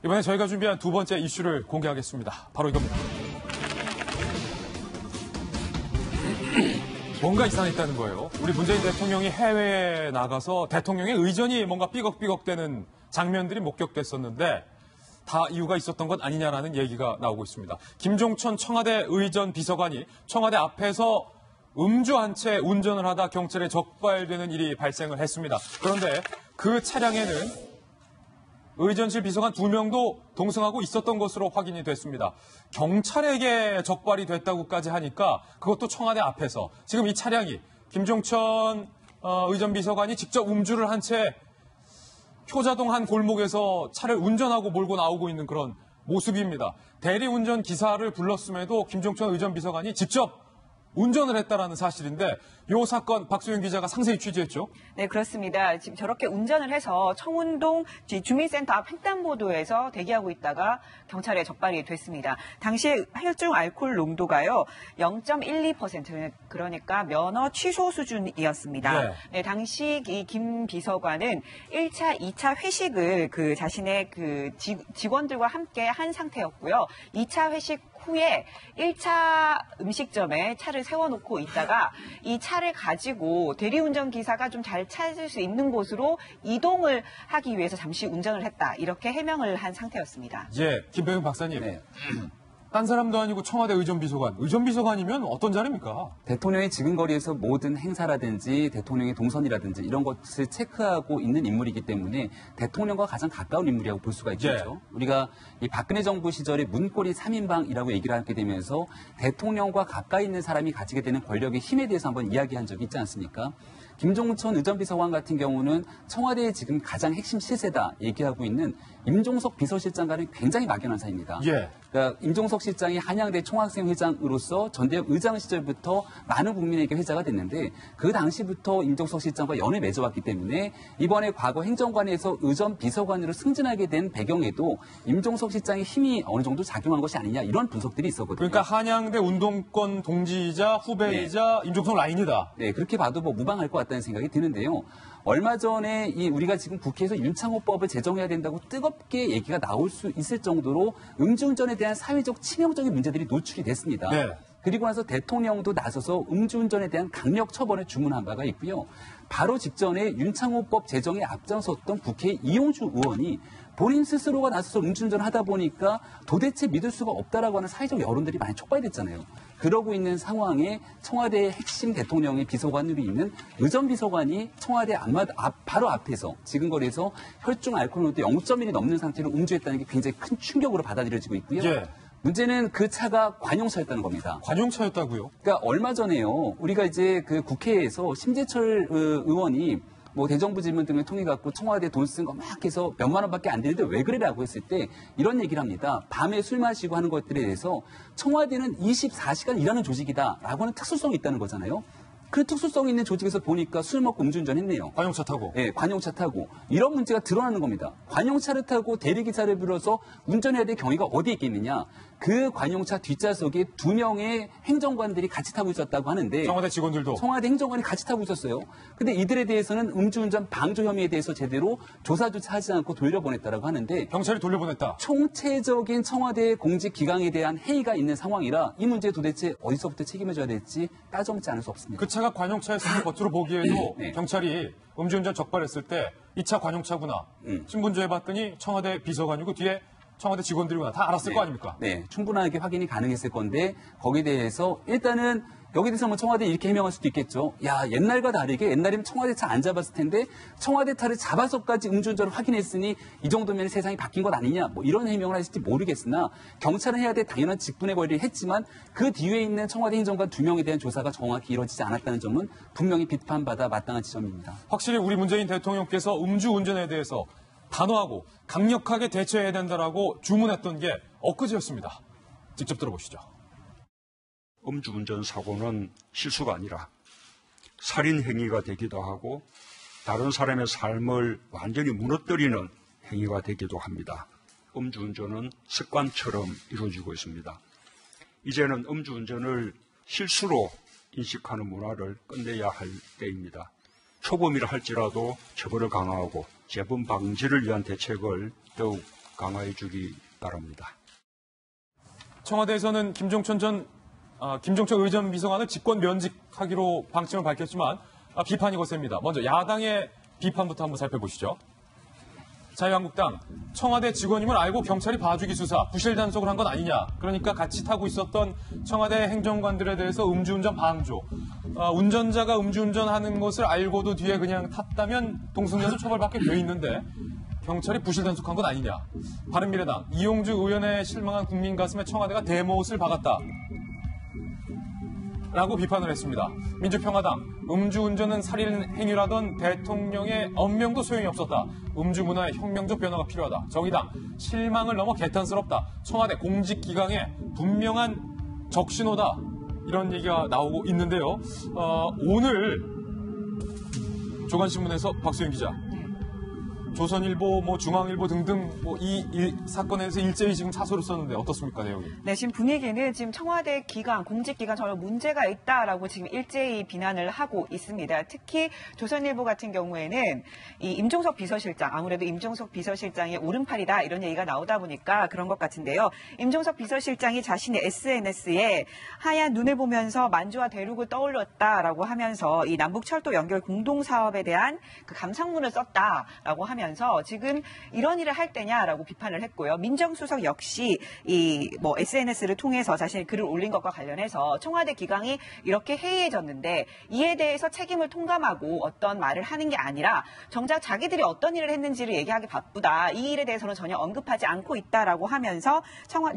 이번에 저희가 준비한 두 번째 이슈를 공개하겠습니다. 바로 이겁니다. 뭔가 이상했다는 거예요. 우리 문재인 대통령이 해외에 나가서 대통령의 의전이 뭔가 삐걱삐걱대는 장면들이 목격됐었는데 다 이유가 있었던 것 아니냐라는 얘기가 나오고 있습니다. 김종천 청와대 의전 비서관이 청와대 앞에서 음주한 채 운전을 하다 경찰에 적발되는 일이 발생을 했습니다. 그런데 그 차량에는 의전실 비서관 2명도 동승하고 있었던 것으로 확인이 됐습니다. 경찰에게 적발이 됐다고까지 하니까 그것도 청와대 앞에서 지금 이 차량이 김종천 의전 비서관이 직접 음주를 한 채 효자동 한 골목에서 차를 운전하고 몰고 나오고 있는 그런 모습입니다. 대리운전 기사를 불렀음에도 김종천 의전 비서관이 직접 운전을 했다라는 사실인데 이 사건 박소영 기자가 상세히 취재했죠. 네, 그렇습니다. 지금 저렇게 운전을 해서 청운동 주민센터 앞 횡단보도에서 대기하고 있다가 경찰에 적발이 됐습니다. 당시 혈중 알코올 농도가요 0.12% 그러니까 면허 취소 수준이었습니다. 네. 네, 당시 이 김 비서관은 1차, 2차 회식을 자신의 직원들과 함께 한 상태였고요. 2차 회식 후에 1차 음식점에 차를 세워놓고 있다가 이 차를 가지고 대리운전 기사가 좀 잘 찾을 수 있는 곳으로 이동을 하기 위해서 잠시 운전을 했다. 이렇게 해명을 한 상태였습니다. 예, 김병현 박사님. 네. 딴 사람도 아니고 청와대 의전비서관. 의전비서관이면 어떤 자리입니까? 대통령이 지금거리에서 모든 행사라든지 대통령의 동선이라든지 이런 것을 체크하고 있는 인물이기 때문에 대통령과 가장 가까운 인물이라고 볼 수가 있겠죠. 예. 우리가 이 박근혜 정부 시절에 문고리 3인방이라고 얘기를 하게 되면서 대통령과 가까이 있는 사람이 가지게 되는 권력의 힘에 대해서 한번 이야기한 적이 있지 않습니까? 김종천 의전비서관 같은 경우는 청와대의 지금 가장 핵심 실세다 얘기하고 있는 임종석 비서실장과는 굉장히 막연한 사이입니다. 예. 그러니까 임종석 실장이 한양대 총학생회장으로서 전대협 의장 시절부터 많은 국민에게 회자가 됐는데 그 당시부터 임종석 실장과 연을 맺어왔기 때문에 이번에 과거 행정관에서 의전비서관으로 승진하게 된 배경에도 임종석 실장의 힘이 어느 정도 작용한 것이 아니냐 이런 분석들이 있었거든요. 그러니까 한양대 운동권 동지이자 후배이자 임종석 라인이다. 네, 그렇게 봐도 뭐 무방할 것 같다는 생각이 드는데요. 얼마 전에 우리가 지금 국회에서 윤창호법을 제정해야 된다고 뜨겁게 얘기가 나올 수 있을 정도로 음주운전에 대한 사회적 치명적인 문제들이 노출이 됐습니다. 네. 그리고 나서 대통령도 나서서 음주운전에 대한 강력 처벌을 주문한 바가 있고요. 바로 직전에 윤창호법 제정에 앞장섰던 국회 이용주 의원이 본인 스스로가 나서서 음주운전을 하다 보니까 도대체 믿을 수가 없다라고 하는 사회적 여론들이 많이 촉발됐잖아요. 그러고 있는 상황에 청와대의 핵심 대통령의 비서관으로 있는 의전비서관이 청와대 바로 앞에서 지금 거리에서 혈중 알코올 농도 0.1이 넘는 상태로 음주했다는 게 굉장히 큰 충격으로 받아들여지고 있고요. 예. 문제는 그 차가 관용차였다는 겁니다. 관용차였다고요? 그러니까 얼마 전에요. 우리가 이제 그 국회에서 심재철 의원이 뭐 대정부 질문 등을 통해 갖고 청와대 돈 쓴 거 막 해서 몇만 원밖에 안 되는데 왜 그래라고 했을 때 이런 얘기를 합니다. 밤에 술 마시고 하는 것들에 대해서 청와대는 24시간 일하는 조직이다라고 하는 특수성이 있다는 거잖아요. 그 특수성이 있는 조직에서 보니까 술 먹고 음주운전 했네요. 관용차 타고. 네, 관용차 타고. 이런 문제가 드러나는 겁니다. 관용차를 타고 대리기사를 불러서 운전해야 될 경위가 어디에 있겠느냐. 그 관용차 뒷좌석에 2명의 행정관들이 같이 타고 있었다고 하는데 청와대 직원들도. 청와대 행정관이 같이 타고 있었어요. 근데 이들에 대해서는 음주운전 방조 혐의에 대해서 제대로 조사조차 하지 않고 돌려보냈다라고 하는데 경찰이 돌려보냈다. 총체적인 청와대 공직 기강에 대한 회의가 있는 상황이라 이 문제 도대체 어디서부터 책임져야 될지 따져먹지 않을 수 없습니다. 그 차가 관용차였으면 겉으로 보기에도 네. 경찰이 음주운전 적발했을 때 이 차 관용차구나. 신분조회봤더니 청와대 비서관이고 뒤에 청와대 직원들이구나. 다 알았을 거 아닙니까? 네, 충분하게 확인이 가능했을 건데 거기에 대해서 일단은 여기에 대해서 뭐 청와대 이렇게 해명할 수도 있겠죠. 야, 옛날과 다르게 옛날에는 청와대 차 안 잡았을 텐데 청와대 차를 잡아서까지 음주운전을 확인했으니 이 정도면 세상이 바뀐 것 아니냐. 뭐 이런 해명을 하실지 모르겠으나 경찰은 해야 될 당연한 직분의 권리를 했지만 그 뒤에 있는 청와대 행정관 2명에 대한 조사가 정확히 이루어지지 않았다는 점은 분명히 비판받아 마땅한 지점입니다. 확실히 우리 문재인 대통령께서 음주운전에 대해서 단호하고 강력하게 대처해야 된다라고 주문했던 게 엊그제였습니다. 직접 들어보시죠. 음주운전 사고는 실수가 아니라 살인 행위가 되기도 하고 다른 사람의 삶을 완전히 무너뜨리는 행위가 되기도 합니다. 음주운전은 습관처럼 이루어지고 있습니다. 이제는 음주운전을 실수로 인식하는 문화를 끝내야 할 때입니다. 초범이라 할지라도 처벌을 강화하고 재범 방지를 위한 대책을 더욱 강화해 주기 바랍니다. 청와대에서는 김종철 의전 비서관을 직권 면직하기로 방침을 밝혔지만 비판이 거셉니다. 먼저 야당의 비판부터 한번 살펴보시죠. 자유한국당, 청와대 직원임을 알고 경찰이 봐주기 수사, 부실 단속을 한 건 아니냐. 그러니까 같이 타고 있었던 청와대 행정관들에 대해서 음주운전 방조. 운전자가 음주운전하는 것을 알고도 뒤에 그냥 탔다면 동승자수 처벌받게 돼 있는데 경찰이 부실 단속한 건 아니냐. 바른미래당, 이용주 의원에 실망한 국민 가슴에 청와대가 대못을 박았다. 라고 비판을 했습니다. 민주평화당, 음주운전은 살인 행위라던 대통령의 엄명도 소용이 없었다. 음주 문화의 혁명적 변화가 필요하다. 정의당, 실망을 넘어 개탄스럽다. 청와대 공직기강에 분명한 적신호다. 이런 얘기가 나오고 있는데요. 오늘 조간신문에서 박소영 기자, 조선일보, 중앙일보 등등 이 사건에서 일제히 지금 사설을 썼는데 어떻습니까, 내용이? 네, 지금 분위기는 지금 청와대 기강, 공직기관 전혀 문제가 있다라고 지금 일제히 비난을 하고 있습니다. 특히 조선일보 같은 경우에는 이 임종석 비서실장, 아무래도 임종석 비서실장의 오른팔이다 이런 얘기가 나오다 보니까 그런 것 같은데요. 임종석 비서실장이 자신의 SNS에 하얀 눈을 보면서 만주와 대륙을 떠올렸다라고 하면서 이 남북철도 연결 공동사업에 대한 그 감상문을 썼다라고 하면서 지금 이런 일을 할 때냐라고 비판을 했고요. 민정수석 역시 SNS를 통해서 자신의 글을 올린 것과 관련해서 청와대 기강이 이렇게 해이해졌는데 이에 대해서 책임을 통감하고 어떤 말을 하는 게 아니라 정작 자기들이 어떤 일을 했는지를 얘기하기 바쁘다. 이 일에 대해서는 전혀 언급하지 않고 있다라고 하면서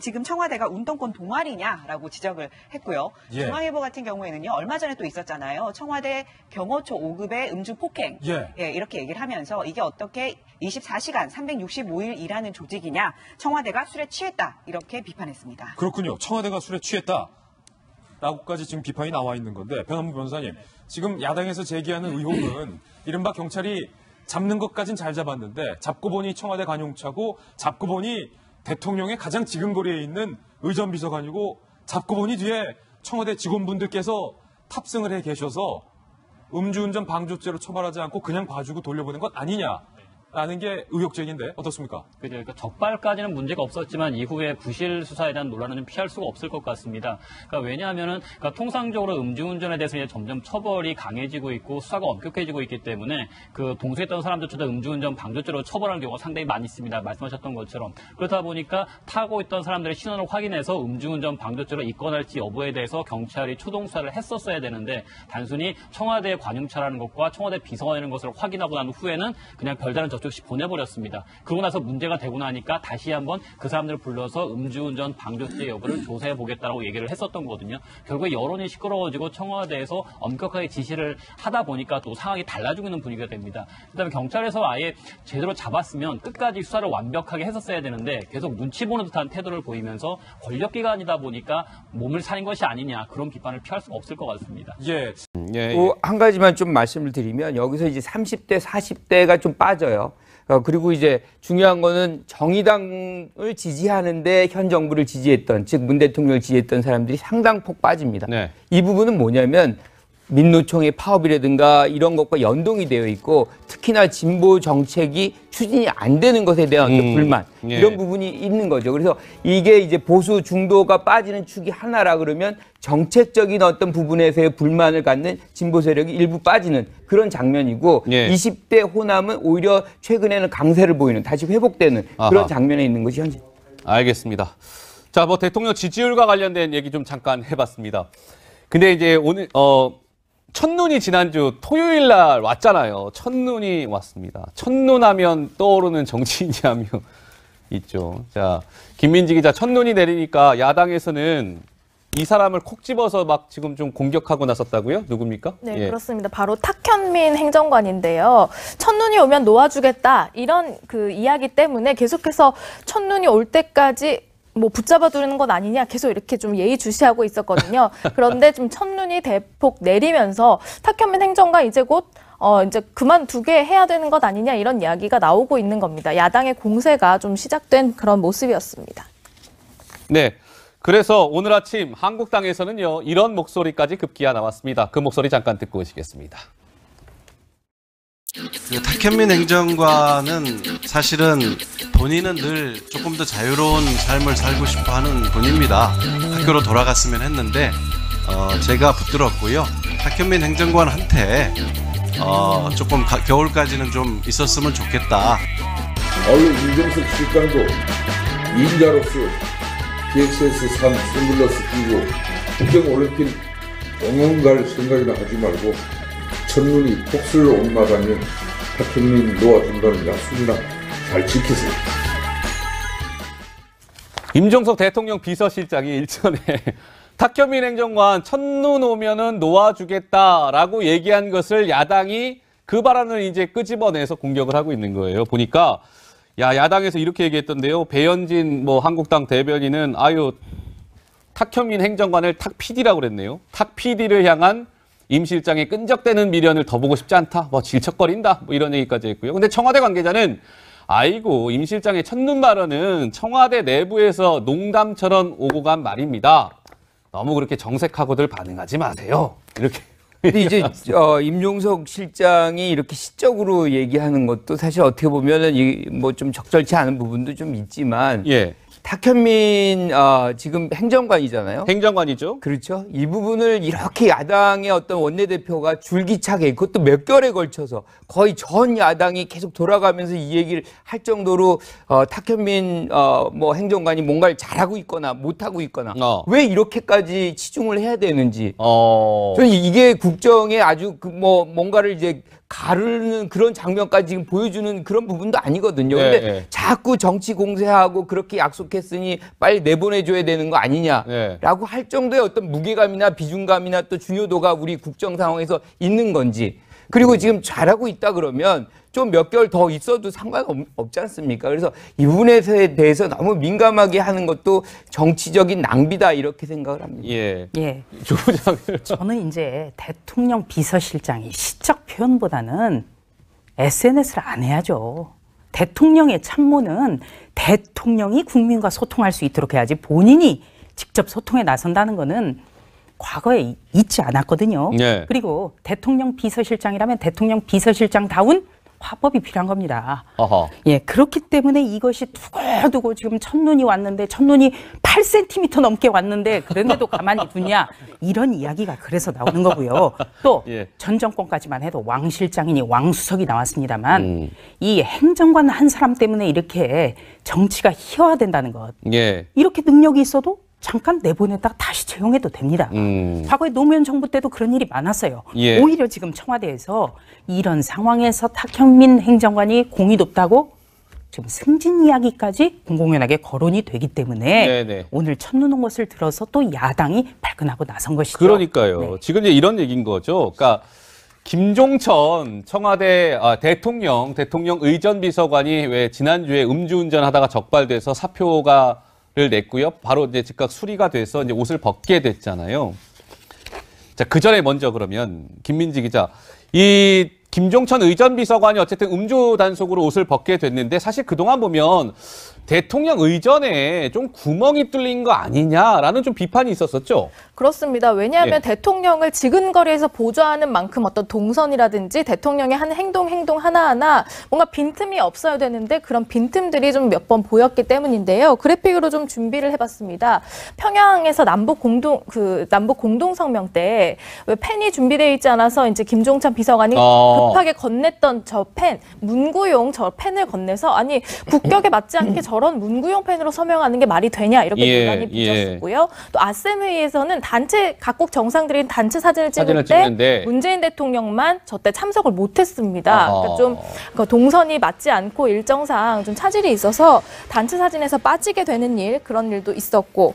지금 청와대가 운동권 동아리냐라고 지적을 했고요. 예. 중앙일보 같은 경우에는요. 얼마 전에 또 있었잖아요. 청와대 경호처 5급의 음주 폭행. 예. 이렇게 얘기를 하면서 이게 어떻게 24시간 365일 일하는 조직이냐. 청와대가 술에 취했다. 이렇게 비판했습니다. 그렇군요. 청와대가 술에 취했다. 라고까지 지금 비판이 나와 있는 건데, 변함부 변호사님, 지금 야당에서 제기하는 의혹은 이른바 경찰이 잡는 것까진 잘 잡았는데 잡고 보니 청와대 관용차고 잡고 보니 대통령의 가장 지근거리에 있는 의전비서관이고 잡고 보니 뒤에 청와대 직원분들께서 탑승을 해 계셔서 음주운전 방조죄로 처벌하지 않고 그냥 봐주고 돌려보낸 것 아니냐라는 게 의혹적인데 어떻습니까? 그러니까 적발까지는 문제가 없었지만 이후에 부실 수사에 대한 논란은 좀 피할 수가 없을 것 같습니다. 그러니까 왜냐하면은 통상적으로 음주운전에 대해서 이제 점점 처벌이 강해지고 있고 수사가 엄격해지고 있기 때문에 그 동수했던 사람들조차 음주운전 방조죄로 처벌하는 경우가 상당히 많이 있습니다. 말씀하셨던 것처럼. 그렇다 보니까 타고 있던 사람들의 신원을 확인해서 음주운전 방조죄로 입건할지 여부에 대해서 경찰이 초동 수사를 했었어야 되는데 단순히 청와대 관용차라는 것과 청와대 비서관이라는 것을 확인하고 난 후에는 그냥 별다른 접촉 없이 보내버렸습니다. 그러고 나서 문제가 되고 나니까 다시 한번 그 사람들을 불러서 음주운전 방조죄 여부를 조사해보겠다라고 얘기를 했었던 거거든요. 결국에 여론이 시끄러워지고 청와대에서 엄격하게 지시를 하다 보니까 또 상황이 달라지고 있는 분위기가 됩니다. 그다음에 경찰에서 아예 제대로 잡았으면 끝까지 수사를 완벽하게 했었어야 되는데 계속 눈치 보는 듯한 태도를 보이면서 권력기관이다 보니까 몸을 사린 것이 아니냐 그런 비판을 피할 수가 없을 것 같습니다. 예. 한 가지만 좀 말씀을 드리면 여기서 이제 30대, 40대가 좀 빠져요. 그리고 이제 중요한 거는 정의당을 지지하는데 현 정부를 지지했던, 즉 문 대통령을 지지했던 사람들이 상당폭 빠집니다. 네. 이 부분은 뭐냐면 민노총의 파업이라든가 이런 것과 연동이 되어 있고 특히나 진보 정책이 추진이 안 되는 것에 대한 어떤 불만 이런 부분이 있는 거죠. 그래서 이게 이제 보수 중도가 빠지는 축이 하나라 그러면 정책적인 어떤 부분에서의 불만을 갖는 진보 세력이 일부 빠지는 그런 장면이고 20대 호남은 오히려 최근에는 강세를 보이는 다시 회복되는 그런 장면에 있는 것이 현실. 알겠습니다. 자, 대통령 지지율과 관련된 얘기 좀 잠깐 해봤습니다. 근데 이제 오늘 첫눈이 지난주 토요일 날 왔잖아요. 첫눈이 왔습니다. 첫눈 하면 떠오르는 정치인이 하면 있죠. 자, 김민지 기자, 첫눈이 내리니까 야당에서는 이 사람을 콕 집어서 막 지금 좀 공격하고 나섰다고요? 누굽니까? 네, 그렇습니다. 바로 탁현민 행정관인데요. 첫눈이 오면 놓아주겠다. 이런 그 이야기 때문에 계속해서 첫눈이 올 때까지 붙잡아두는 것 아니냐 계속 이렇게 좀 예의주시하고 있었거든요. 그런데 좀 첫눈이 대폭 내리면서 탁현민 행정관 이제 곧 이제 그만두게 해야 되는 것 아니냐 이런 이야기가 나오고 있는 겁니다. 야당의 공세가 좀 시작된 그런 모습이었습니다. 네. 그래서 오늘 아침 한국당에서는요, 이런 목소리까지 급기야 나왔습니다. 그 목소리 잠깐 듣고 오시겠습니다. 그 탁현민 행정관은 사실은 본인은 늘 조금 더 자유로운 삶을 살고 싶어 하는 분입니다. 학교로 돌아갔으면 했는데 제가 붙들었고요. 탁현민 행정관한테 조금 겨울까지는 좀 있었으면 좋겠다. 아울러 임종석 실장도 이인자로서 TXS 3 선글라스 끼고 국정올림픽 영웅 갈 생각이나 하지 말고 첫눈이 폭설로 옮아가면 탁현민 놓아준다는 약속이나 잘 지키세요. 임종석 대통령 비서실장이 일전에 탁현민 행정관 첫눈 오면은 놓아주겠다라고 얘기한 것을 야당이 그 발언을 이제 끄집어내서 공격을 하고 있는 거예요. 보니까 야당에서 이렇게 얘기했던데요. 배현진 한국당 대변인은 탁현민 행정관을 탁 PD라고 그랬네요. 탁 PD를 향한 임 실장의 끈적대는 미련을 더 보고 싶지 않다. 질척거린다. 이런 얘기까지 했고요. 근데 청와대 관계자는 임 실장의 첫눈 발언은 청와대 내부에서 농담처럼 오고 간 말입니다. 너무 그렇게 정색하고들 반응하지 마세요. 이렇게. 근데 이제 임종석 실장이 이렇게 시적으로 얘기하는 것도 사실 어떻게 보면은 좀 적절치 않은 부분도 좀 있지만 예. 탁현민 지금 행정관이잖아요. 행정관이죠. 그렇죠. 이 부분을 이렇게 야당의 어떤 원내대표가 줄기차게 그것도 몇 개월에 걸쳐서 거의 전 야당이 계속 돌아가면서 이 얘기를 할 정도로 탁현민 행정관이 뭔가를 잘하고 있거나 못하고 있거나 왜 이렇게까지 치중을 해야 되는지 저는 이게 국정에 아주 뭔가를 이제 가르는 그런 장면까지 지금 보여주는 그런 부분도 아니거든요. 근데 자꾸 정치 공세하고 그렇게 약속했으니 빨리 내보내줘야 되는 거 아니냐라고 할 정도의 어떤 무게감이나 비중감이나 또 중요도가 우리 국정 상황에서 있는 건지. 그리고 지금 잘하고 있다 그러면 좀 몇 개월 더 있어도 상관없지 않습니까? 그래서 이 부분에 대해서 너무 민감하게 하는 것도 정치적인 낭비다 이렇게 생각을 합니다. 예. 저는 이제 대통령 비서실장이 시적 표현보다는 SNS를 안 해야죠. 대통령의 참모는 대통령이 국민과 소통할 수 있도록 해야지 본인이 직접 소통에 나선다는 거는 과거에 있지 않았거든요. 네. 그리고 대통령 비서실장이라면 대통령 비서실장다운 화법이 필요한 겁니다. 예, 그렇기 때문에 이것이 두고두고 지금 첫눈이 왔는데 첫눈이 8cm 넘게 왔는데 그런데도 가만히 두냐 이런 이야기가 그래서 나오는 거고요. 또 전 정권까지만 해도 왕 실장이니 왕 수석이 나왔습니다만 이 행정관 한 사람 때문에 이렇게 정치가 희화화된다는 것. 이렇게 능력이 있어도 잠깐 내보냈다가 다시 채용해도 됩니다. 과거에 노무현 정부 때도 그런 일이 많았어요. 오히려 지금 청와대에서 이런 상황에서 탁현민 행정관이 공이 높다고 지금 승진 이야기까지 공공연하게 거론이 되기 때문에 오늘 첫눈 온 것을 들어서 또 야당이 발끈하고 나선 것이죠. 그러니까요. 지금 이제 이런 얘기인 거죠. 그러니까 김종천 청와대 대통령 의전비서관이 왜 지난주에 음주운전 하다가 적발돼서 사표를 냈고요. 바로 이제 즉각 수리가 돼서 이제 옷을 벗게 됐잖아요. 자, 그 전에 먼저 그러면 김민지 기자, 이 김종천 의전비서관이 어쨌든 음주 단속으로 옷을 벗게 됐는데 사실 그동안 보면 대통령 의전에 좀 구멍이 뚫린 거 아니냐라는 좀 비판이 있었었죠. 그렇습니다. 왜냐하면 대통령을 지근거리에서 보좌하는 만큼 어떤 동선이라든지 대통령의 한 행동 하나하나 뭔가 빈틈이 없어야 되는데 그런 빈틈들이 좀 몇 번 보였기 때문인데요. 그래픽으로 좀 준비를 해봤습니다. 평양에서 남북 공동 성명 때 왜 펜이 준비되어 있지 않아서 이제 김종천 비서관이 급하게 건넸던 저 펜, 문구용 저 펜을 건네서 아니 국격에 맞지 않게 저런 문구용 펜으로 서명하는 게 말이 되냐 이렇게 논란이 빚었었고요. 또 아셈 회의에서는 각국 정상들이 단체 사진을 찍을 때 문재인 대통령만 저때 참석을 못했습니다. 그러니까 좀 동선이 맞지 않고 일정상 좀 차질이 있어서 단체 사진에서 빠지게 되는 그런 일도 있었고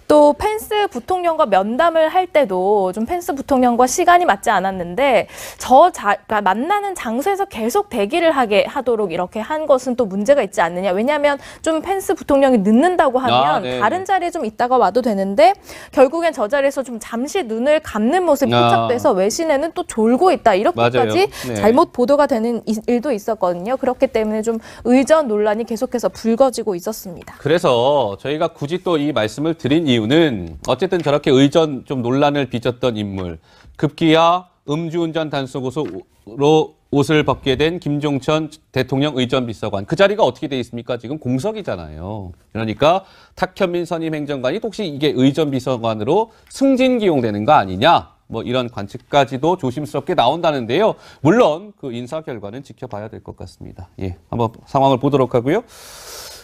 또 펜스 부통령과 면담을 할 때도 좀 펜스 부통령과 시간이 맞지 않았는데 그러니까 만나는 장소에서 계속 대기를 하도록 이렇게 한 것은 또 문제가 있지 않느냐. 왜냐하면 좀 펜스 부통령이 늦는다고 하면 다른 자리에 좀 있다가 와도 되는데 결국엔 저 자리에서 좀 잠시 눈을 감는 모습이 포착돼서 외신에는 또 졸고 있다. 이렇게까지 잘못 보도가 되는 일도 있었거든요. 그렇기 때문에 좀 의전 논란이 계속해서 불거지고 있었습니다. 그래서 저희가 굳이 또 이 말씀을 드린 이유는 어쨌든 저렇게 의전 좀 논란을 빚었던 인물, 급기야 음주운전 단속으로 옷을 벗게 된 김종천 대통령 의전비서관. 그 자리가 어떻게 돼 있습니까? 지금 공석이잖아요. 그러니까 탁현민 선임 행정관이 혹시 이게 의전비서관으로 승진 기용되는 거 아니냐? 뭐 이런 관측까지도 조심스럽게 나온다는데요. 물론 그 인사 결과는 지켜봐야 될 것 같습니다. 예, 한번 상황을 보도록 하고요.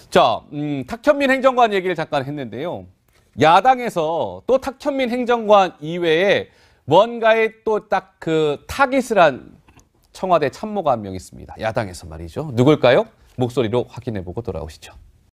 자, 탁현민 행정관 얘기를 잠깐 했는데요. 야당에서 또 탁현민 행정관 이외에 뭔가에 또 딱 그 타깃을 한 청와대 참모가 한 명 있습니다. 야당에서 말이죠. 누굴까요? 목소리로 확인해보고 돌아오시죠.